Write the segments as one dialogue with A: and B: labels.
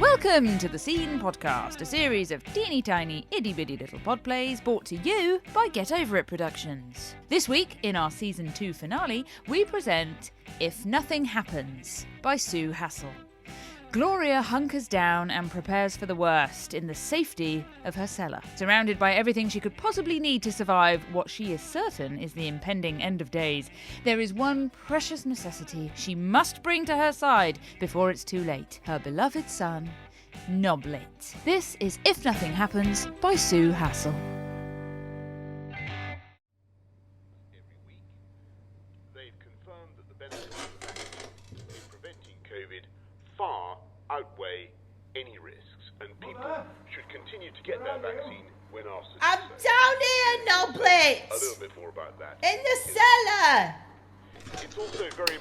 A: Welcome to the Scene Podcast, a series of teeny tiny, itty bitty little pod plays brought to you by Get Over It Productions. This week, in our Season 2 finale, we present If Nothing Happens by Sue Hassall. Gloria hunkers down and prepares for the worst in the safety of her cellar. Surrounded by everything she could possibly need to survive what she is certain is the impending end of days, there is one precious necessity she must bring to her side before it's too late. Her beloved son, Noblet. This is If Nothing Happens by Sue Hassall.
B: Every week, they've confirmed that the benefits of the vaccine in preventing COVID far outweigh any risks, and people should continue to get their vaccine when asked to do
C: I'm
B: so.
C: down here, Noblet!
B: A little bit more about that.
C: In the cellar!
B: It's also very...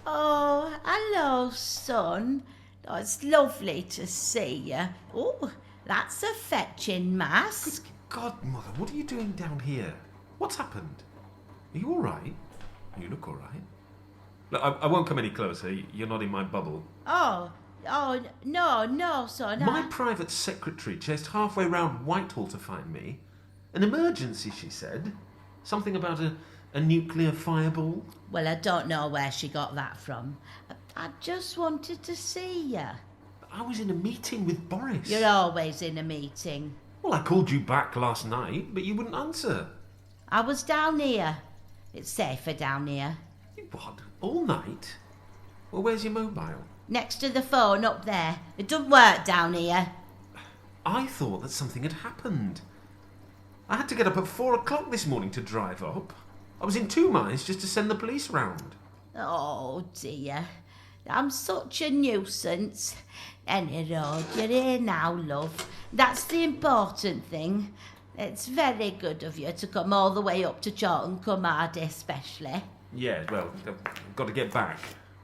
C: Oh, hello, son. Oh, it's lovely to see you. Oh, that's a fetching mask.
D: Godmother, what are you doing down here? What's happened? Are you all right? You look all right. Look, I won't come any closer. You're not in my bubble.
C: Oh, no, son.
D: My private secretary chased halfway round Whitehall to find me. An emergency, she said. Something about a nuclear fireball.
C: Well, I don't know where she got that from. I just wanted to see you.
D: I was in a meeting with Boris.
C: You're always in a meeting.
D: Well, I called you back last night, but you wouldn't answer.
C: I was down here. It's safer down here.
D: What? All night? Well, where's your mobile?
C: Next to the phone up there. It doesn't work down here.
D: I thought that something had happened. I had to get up at 4 o'clock this morning to drive up. I was in 2 minds just to send the police round.
C: Oh dear, I'm such a nuisance. Anyhow, you're here now, love. That's the important thing. It's very good of you to come all the way up to Cumard especially.
D: Yeah, well, I've got to get back.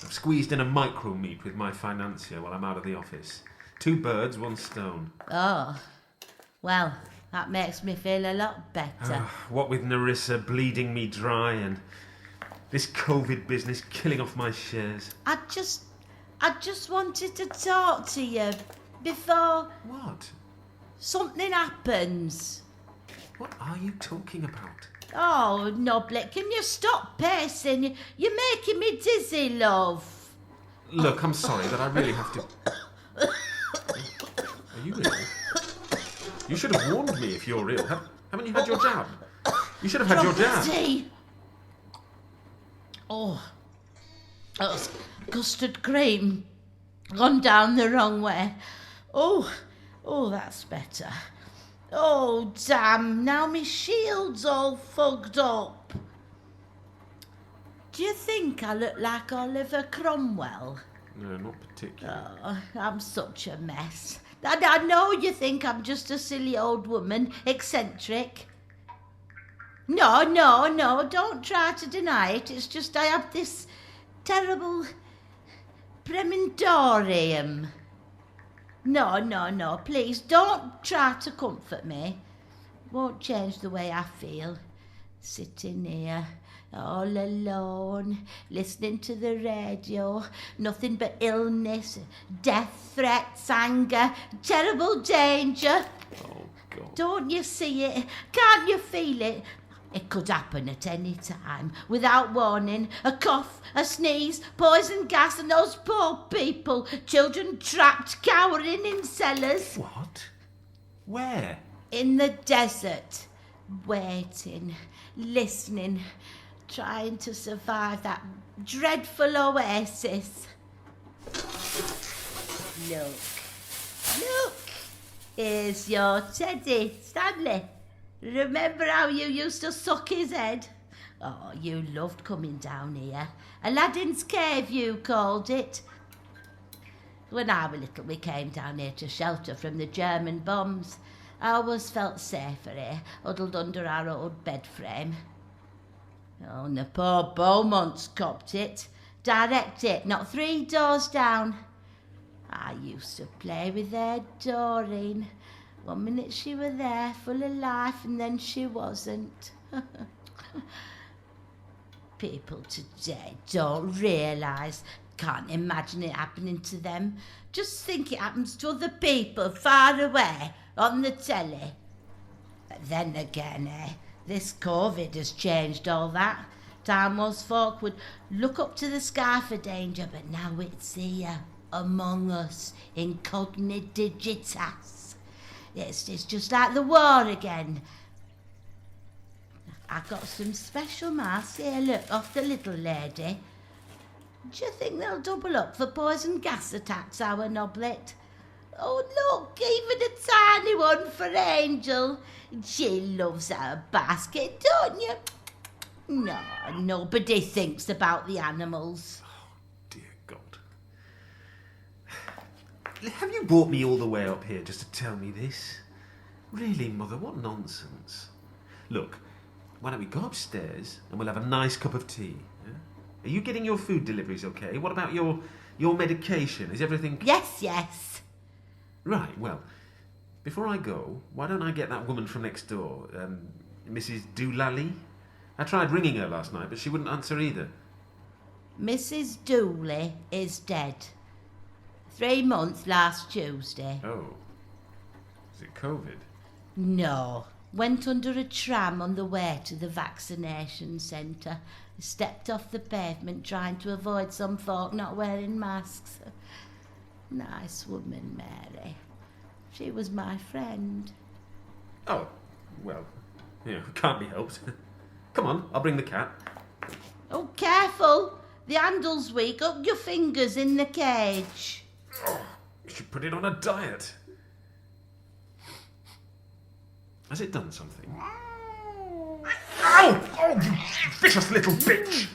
D: I've squeezed in a micro-meet with my financier while I'm out of the office. 2 birds, 1 stone.
C: Oh, well, that makes me feel a lot better.
D: What with Nerissa bleeding me dry and this COVID business killing off my shares.
C: I just wanted to talk to you before
D: What?
C: something happens.
D: What are you talking about?
C: Oh, Noblet, can you stop pacing? You're making me dizzy, love.
D: Look, I'm sorry, but I really have to... Are you ill? You should have warned me if you're ill. Haven't you had your jab? You should have had your jab.
C: Tea. Oh, that's custard cream. Gone down the wrong way. Oh, that's better. Oh, damn, now my shield's all fugged up. Do you think I look like Oliver Cromwell?
D: No, not particularly.
C: Oh, I'm such a mess. I know you think I'm just a silly old woman, eccentric. No, don't try to deny it. It's just I have this terrible premonitorium. No, please don't try to comfort me. Won't change the way I feel. Sitting here, all alone, listening to the radio, nothing but illness, death threats, anger, terrible danger.
D: Oh, God.
C: Don't you see it? Can't you feel it? It could happen at any time, without warning. A cough, a sneeze, poison gas, and those poor people, children trapped, cowering in cellars.
D: What? Where?
C: In the desert, waiting, listening, trying to survive that dreadful oasis. Look, here's your teddy, Stanley. Remember how you used to suck his head? Oh, you loved coming down here. Aladdin's Cave, you called it. When I was little, we came down here to shelter from the German bombs. I always felt safer here, huddled under our old bed frame. Oh, and the poor Beaumonts copped it. Direct it, not 3 doors down. I used to play with their Doreen. 1 minute she were there, full of life, and then she wasn't. people today don't realise, can't imagine it happening to them. Just think it happens to other people far away on the telly. But then again, this COVID has changed all that. Time was folk would look up to the sky for danger, but now it's here, among us, incognito digitas. It's just like the war again. I got some special masks here, look, off the little lady. Do you think they'll double up for poison gas attacks, our Noblet? Oh, look, even a tiny one for Angel. She loves her basket, don't you? No, nobody thinks about the animals.
D: Oh, dear God. Have you brought me all the way up here just to tell me this? Really, Mother, what nonsense. Look, why don't we go upstairs and we'll have a nice cup of tea? Yeah? Are you getting your food deliveries okay? What about your medication? Is everything...
C: Yes.
D: Right, well, before I go, why don't I get that woman from next door, Mrs. Doolally? I tried ringing her last night, but she wouldn't answer either.
C: Mrs. Dooley is dead. 3 months last Tuesday.
D: Oh. Is it COVID?
C: No. Went under a tram on the way to the vaccination centre. Stepped off the pavement trying to avoid some folk not wearing masks. Nice woman, Mary. She was my friend.
D: Oh, well, yeah, can't be helped. Come on, I'll bring the cat.
C: Oh, careful! The handle's weak. Up your fingers in the cage.
D: Oh, you should put it on a diet. Has it done something? Ow! Oh, you vicious little bitch!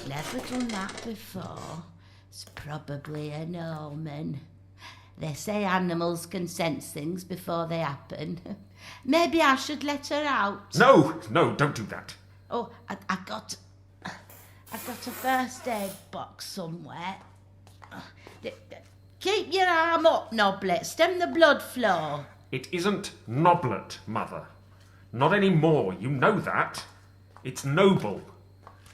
C: Never done that before. It's probably an omen. They say animals can sense things before they happen. Maybe I should let her out.
D: No, don't do that.
C: Oh, I got a first aid box somewhere. Keep your arm up, Noblet. Stem the blood flow.
D: It isn't Noblet, Mother. Not anymore, you know that. It's Noble.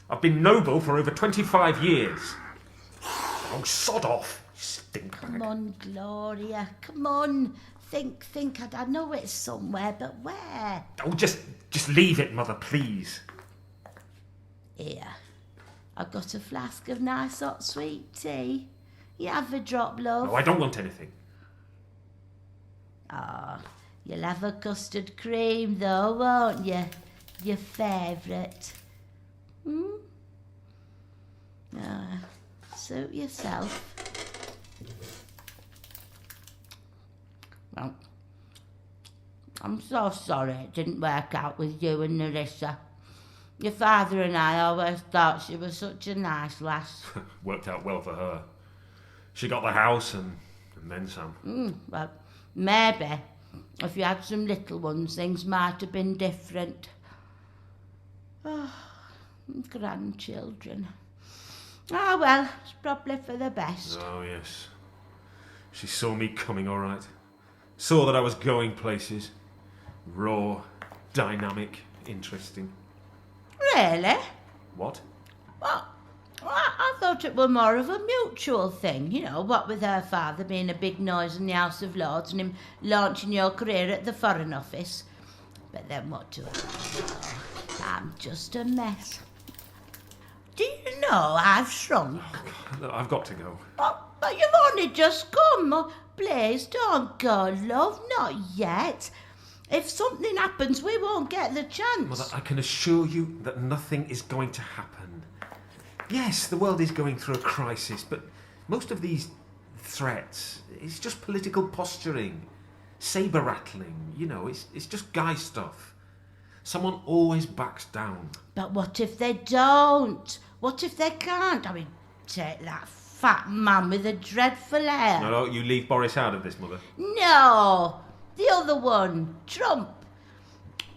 D: I've been Noble for over 25 years. Oh, sod off, you stinkbag.
C: Come on, Gloria. Come on. Think. I know it's somewhere, but where?
D: Oh, just leave it, Mother, please.
C: Here. I've got a flask of nice hot sweet tea. You have a drop, love?
D: No, I don't want anything.
C: Ah, you'll have a custard cream, though, won't you? Your favourite. Suit yourself. Well, I'm so sorry it didn't work out with you and Nerissa. Your father and I always thought she was such a nice lass.
D: Worked out well for her. She got the house and then some.
C: Well, maybe if you had some little ones, things might have been different. Oh, grandchildren. Ah, well, it's probably for the best.
D: Oh, yes. She saw me coming, all right. Saw that I was going places. Raw, dynamic, interesting.
C: Really?
D: What?
C: Well, I thought it were more of a mutual thing, you know, what with her father being a big noise in the House of Lords and him launching your career at the Foreign Office. But then what do I know? I'm just a mess. Do you know I've shrunk?
D: Look, I've got to go.
C: But you've only just come. Oh, please don't go, love, not yet. If something happens, we won't get the chance.
D: Mother, I can assure you that nothing is going to happen. Yes, the world is going through a crisis, but most of these threats, it's just political posturing, sabre-rattling, you know, it's just guy stuff. Someone always backs down.
C: But what if they don't? What if they can't? I mean, take that fat man with the dreadful hair.
D: No, you leave Boris out of this, Mother.
C: No, the other one, Trump.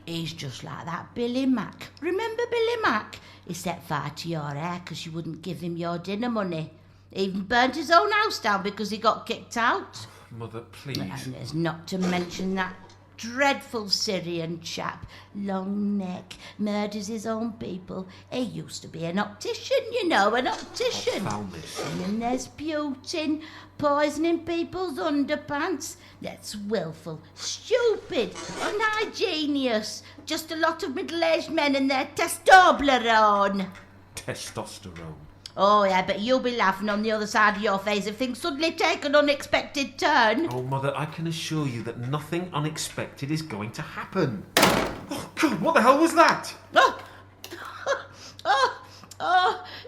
C: He's just like that Billy Mack. Remember Billy Mack? He set fire to your hair because you wouldn't give him your dinner money. He even burnt his own house down because he got kicked out.
D: Mother, please.
C: And there's not to mention that Dreadful Syrian chap, long neck, murders his own people. He used to be an optician, you know, an optician.
D: Ophthalmist.
C: And then there's Putin, poisoning people's underpants. That's willful, stupid, unhygienious. Just a lot of middle-aged men and their testosterone.
D: Testosterone.
C: Oh, yeah, but you'll be laughing on the other side of your face if things suddenly take an unexpected turn.
D: Oh, Mother, I can assure you that nothing unexpected is going to happen. Oh, God, what the hell was that?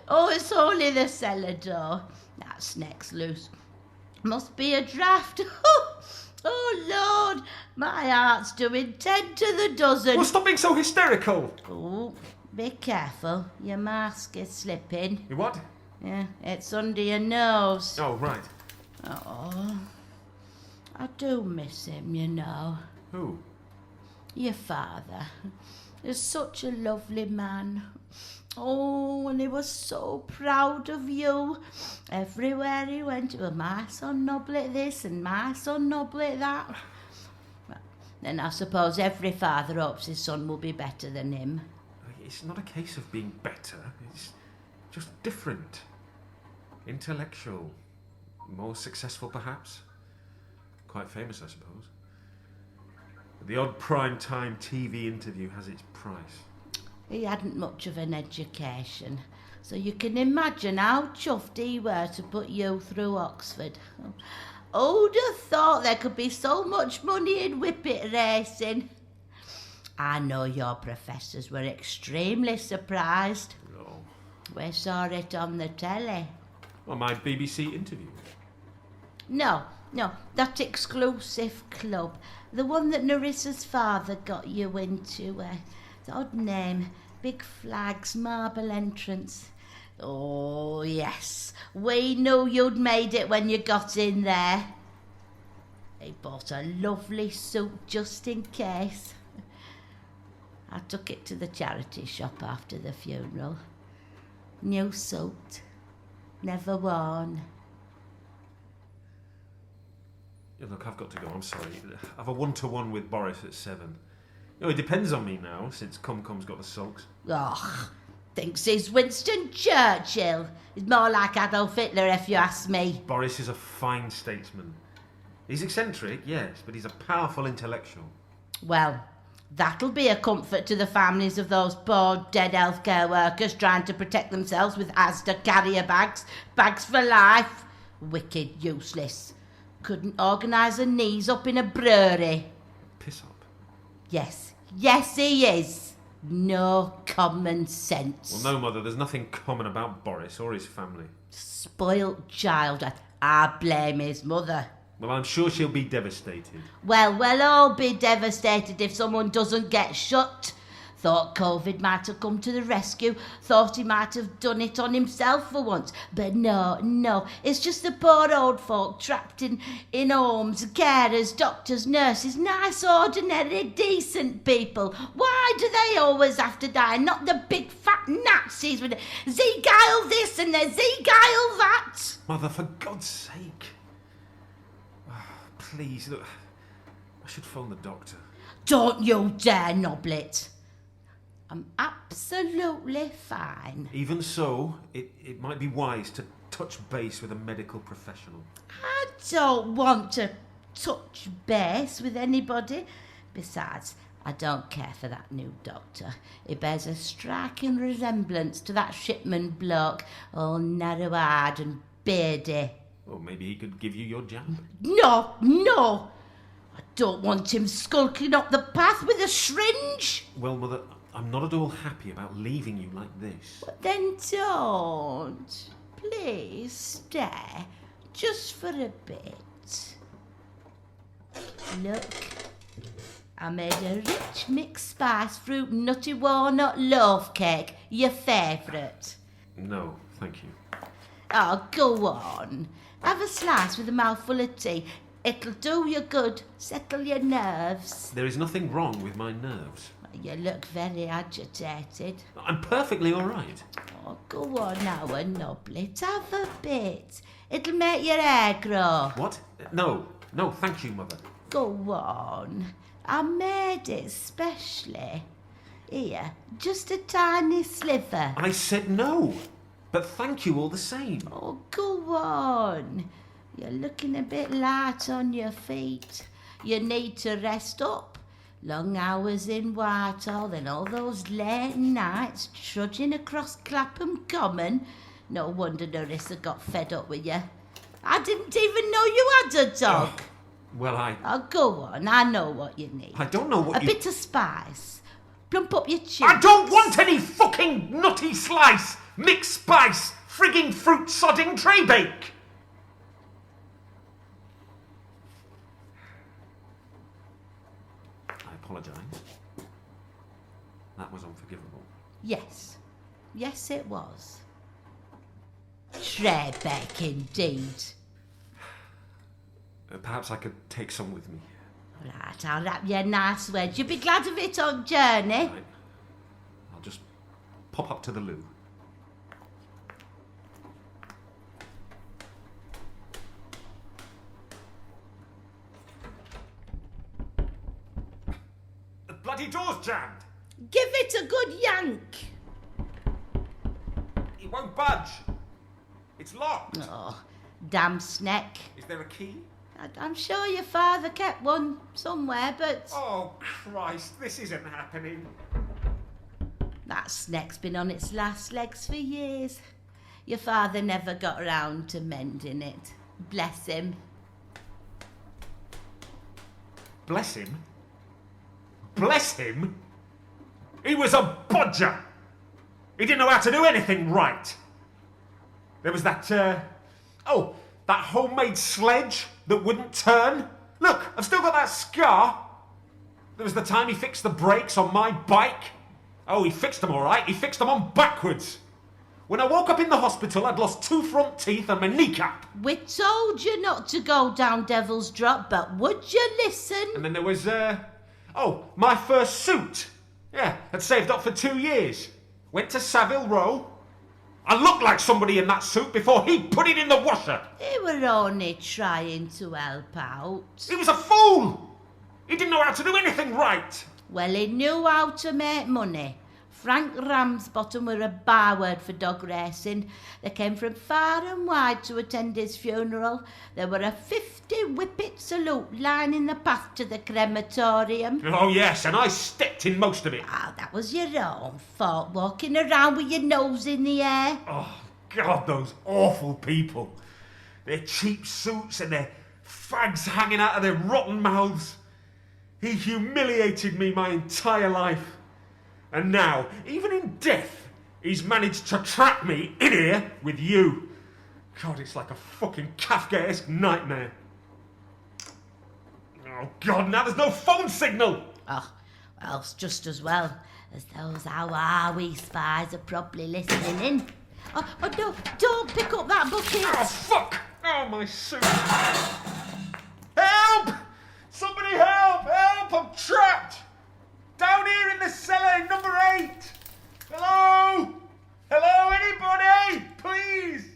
C: Oh, it's only the cellar door. That snake's loose. Must be a draft. Oh, Lord, my heart's doing 10 to the dozen.
D: Well, stop being so hysterical.
C: Oh, be careful. Your mask is slipping.
D: You what?
C: Yeah, it's under your nose.
D: Oh, right.
C: Oh, I do miss him, you know.
D: Who?
C: Your father. He's such a lovely man. Oh, and he was so proud of you. Everywhere he went, well, my son Noblet this and my son Noblet that. Well, then I suppose every father hopes his son will be better than him.
D: It's not a case of being better. It's just different. Intellectual. More successful, perhaps. Quite famous, I suppose. The odd prime-time TV interview has its price.
C: He hadn't much of an education, so you can imagine how chuffed he were to put you through Oxford. Who'd have thought there could be so much money in whippet racing? I know your professors were extremely surprised.
D: Oh.
C: We saw it on the telly.
D: Well, my BBC interview.
C: No, that exclusive club. The one that Nerissa's father got you into. The odd name, big flags, marble entrance. Oh, yes. We knew you'd made it when you got in there. He bought a lovely suit just in case. I took it to the charity shop after the funeral. New suit, never worn.
D: Yeah, look, I've got to go, I'm sorry. I've a one-to-one with Boris at 7. It depends on me now, since Cum-Cum's got the sulks.
C: Oh, thinks he's Winston Churchill. He's more like Adolf Hitler, if you ask me.
D: Boris is a fine statesman. He's eccentric, yes, but he's a powerful intellectual.
C: Well, that'll be a comfort to the families of those poor dead healthcare workers trying to protect themselves with Asda carrier bags for life. Wicked useless. Couldn't organise a knees up in a brewery.
D: Piss up.
C: Yes, he is. No common sense.
D: Well, no, Mother, there's nothing common about Boris or his family.
C: Spoilt child. I blame his mother.
D: Well, I'm sure she'll be devastated.
C: Well, we'll all be devastated if someone doesn't get shut. Thought COVID might have come to the rescue. Thought he might have done it on himself for once. But no. It's just the poor old folk trapped in homes, carers, doctors, nurses, nice, ordinary, decent people. Why do they always have to die? Not the big fat Nazis with Ziegheil this and the Ziegheil that.
D: Mother, for God's sake. Please, look, I should phone the doctor.
C: Don't you dare, Noblet. I'm absolutely fine.
D: Even so, it might be wise to touch base with a medical professional.
C: I don't want to touch base with anybody. Besides, I don't care for that new doctor. He bears a striking resemblance to that shipman bloke, all narrow-eyed and beardy.
D: Well, maybe he could give you your jab.
C: No! I don't want him skulking up the path with a syringe.
D: Well, Mother, I'm not at all happy about leaving you like this.
C: But then don't. Please stay, just for a bit. Look, I made a rich mixed spice fruit nutty walnut loaf cake, your favourite.
D: No, thank you.
C: Oh, go on. Have a slice with a mouthful of tea. It'll do you good, settle your nerves.
D: There is nothing wrong with my nerves.
C: You look very agitated.
D: I'm perfectly all right.
C: Oh, go on now, Noblet. Have a bit. It'll make your hair grow.
D: What? No, thank you, Mother.
C: Go on. I made it specially. Here, just a tiny sliver.
D: I said no, but thank you all the same.
C: Oh, go on. You're looking a bit light on your feet. You need to rest up. Long hours in Whitehall and all those late nights trudging across Clapham Common. No wonder Nerissa got fed up with you. I didn't even know you had a dog.
D: Well,
C: go on. I know what you need.
D: I don't know what
C: A bit of spice. Plump up your cheeks.
D: I don't want any fucking nutty slice, mixed spice, frigging fruit sodding tray bake. I apologise. That was unforgivable.
C: Yes. Yes, it was. Tray bake, indeed.
D: Perhaps I could take some with me.
C: Right, I'll wrap you a nice wedge. You'll be glad of it on journey.
D: Right. I'll just pop up to the loo. The bloody door's jammed.
C: Give it a good yank.
D: It won't budge. It's locked.
C: Oh, damn snack.
D: Is there a key?
C: I'm sure your father kept one somewhere, but
D: Oh, Christ, this isn't happening.
C: that snake's been on its last legs for years. Your father never got round to mending it. Bless him.
D: Bless him? Bless him? He was a bodger. He didn't know how to do anything right. There was that, that homemade sledge that wouldn't turn. Look, I've still got that scar. There was the time he fixed the brakes on my bike. Oh, he fixed them all right. He fixed them on backwards. When I woke up in the hospital, I'd lost 2 front teeth and my kneecap.
C: We told you not to go down Devil's Drop, but would you listen?
D: And then there was, my first suit. Yeah, I'd saved up for 2 years. Went to Savile Row. I looked like somebody in that suit before he put it in the washer.
C: He were only trying to help out.
D: He was a fool. He didn't know how to do anything right.
C: Well, he knew how to make money. Frank Ramsbottom were a byword for dog racing. They came from far and wide to attend his funeral. There were a 50 whippet salute lining the path to the crematorium.
D: Oh, yes, and I stepped in most of it.
C: Ah, that was your own fault, walking around with your nose in the air.
D: Oh, God, those awful people. Their cheap suits and their fags hanging out of their rotten mouths. He humiliated me my entire life. And now, even in death, he's managed to trap me in here with you. God, it's like a fucking Kafkaesque nightmare. Oh, God, now there's no phone signal.
C: Oh, well, it's just as well as those how are we spies are probably listening in. Oh, no, don't pick up that bucket.
D: Oh, fuck! Oh, my suit. Help! Somebody help! Help! I'm trapped! Down here in the cellar, number 8! Hello? Hello, anybody? Please!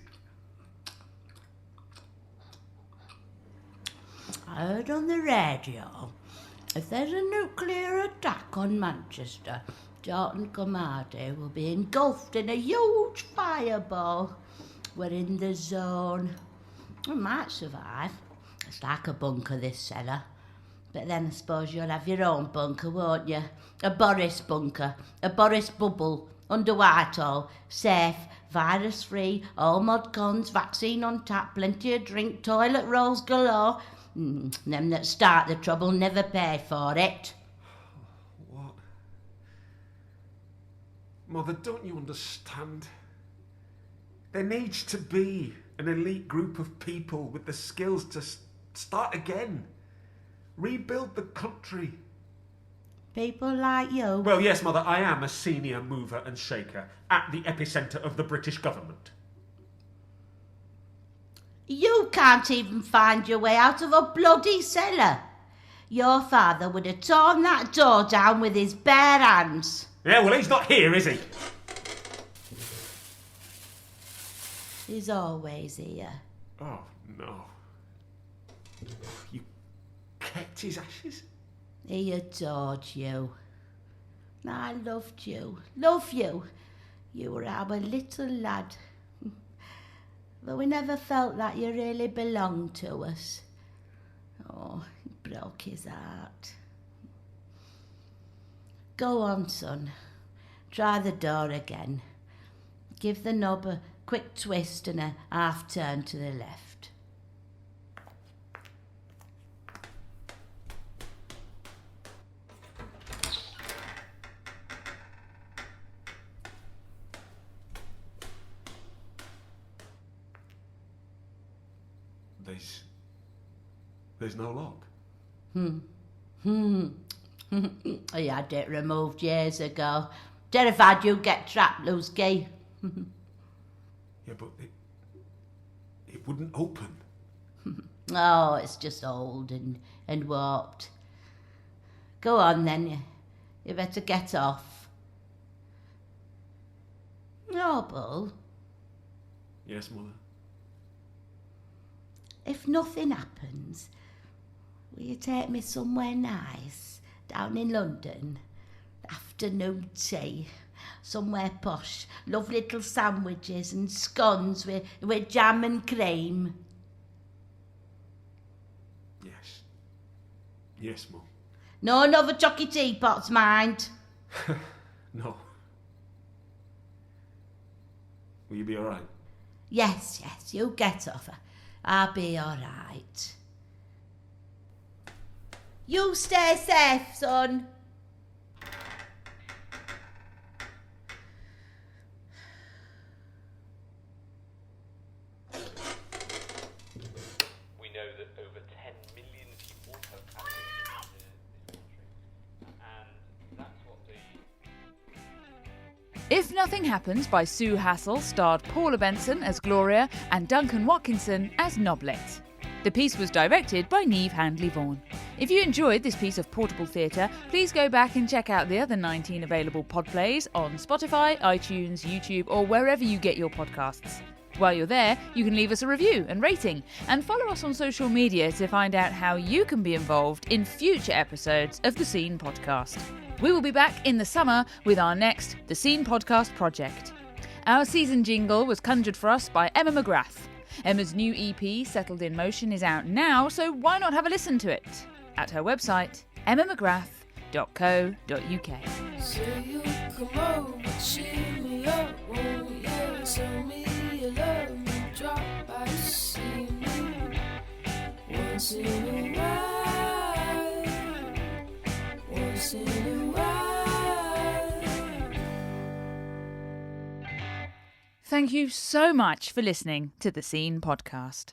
C: I heard on the radio, if there's a nuclear attack on Manchester, Dalton Comedy will be engulfed in a huge fireball. We're in the zone. We might survive. It's like a bunker, this cellar. But then I suppose you'll have your own bunker, won't you? A Boris bunker, a Boris bubble, under Whitehall, safe, virus-free, all mod cons, vaccine on tap, plenty of drink, toilet rolls galore. Them that start the trouble never pay for it.
D: What? Mother, don't you understand? There needs to be an elite group of people with the skills to start again. Rebuild the country.
C: People like you?
D: Well, yes, Mother, I am a senior mover and shaker at the epicentre of the British government.
C: You can't even find your way out of a bloody cellar. Your father would have torn that door down with his bare hands.
D: Yeah, well, he's not here, is he?
C: He's always here.
D: Oh, no. You kept his ashes?
C: He adored you. I loved you. Love you. You were our little lad. But we never felt that you really belonged to us. Oh, it broke his heart. Go on, son. Try the door again. Give the knob a quick twist and a half turn to the left.
D: There's no lock.
C: I had it removed years ago. Terrified you'd get trapped, loose key.
D: Yeah, but it wouldn't open.
C: Oh, it's just old and warped. Go on then, you better get off. Noble,
D: Yes, Mother.
C: if nothing happens, will you take me somewhere nice down in London? Afternoon tea, somewhere posh, love little sandwiches and scones with jam and cream.
D: Yes. Yes, Mum.
C: No another chocky teapots, mind.
D: No. Will you be all right?
C: Yes, you get off. I'll be all right. You stay safe, son.
E: We know that over 10 million people have access to this country, and that's what the...
A: If Nothing Happens by Sue Hassall starred Paula Benson as Gloria and Duncan Watkinson as Noblet. The piece was directed by Niamh Handley-Vaughan. If you enjoyed this piece of portable theatre, please go back and check out the other 19 available pod plays on Spotify, iTunes, YouTube, or wherever you get your podcasts. While you're there, you can leave us a review and rating, and follow us on social media to find out how you can be involved in future episodes of The Scene Podcast. We will be back in the summer with our next The Scene Podcast project. Our season jingle was conjured for us by Emma McGrath. Emma's new EP, Settled in Motion, is out now, so why not have a listen to it? At her website, emmamcgrath.co.uk.
F: So you come over, cheer me up, won't you? Tell me you love me, drop by to see me. Once in a while, once in a while.
A: Thank you so much for listening to The Scene Podcast.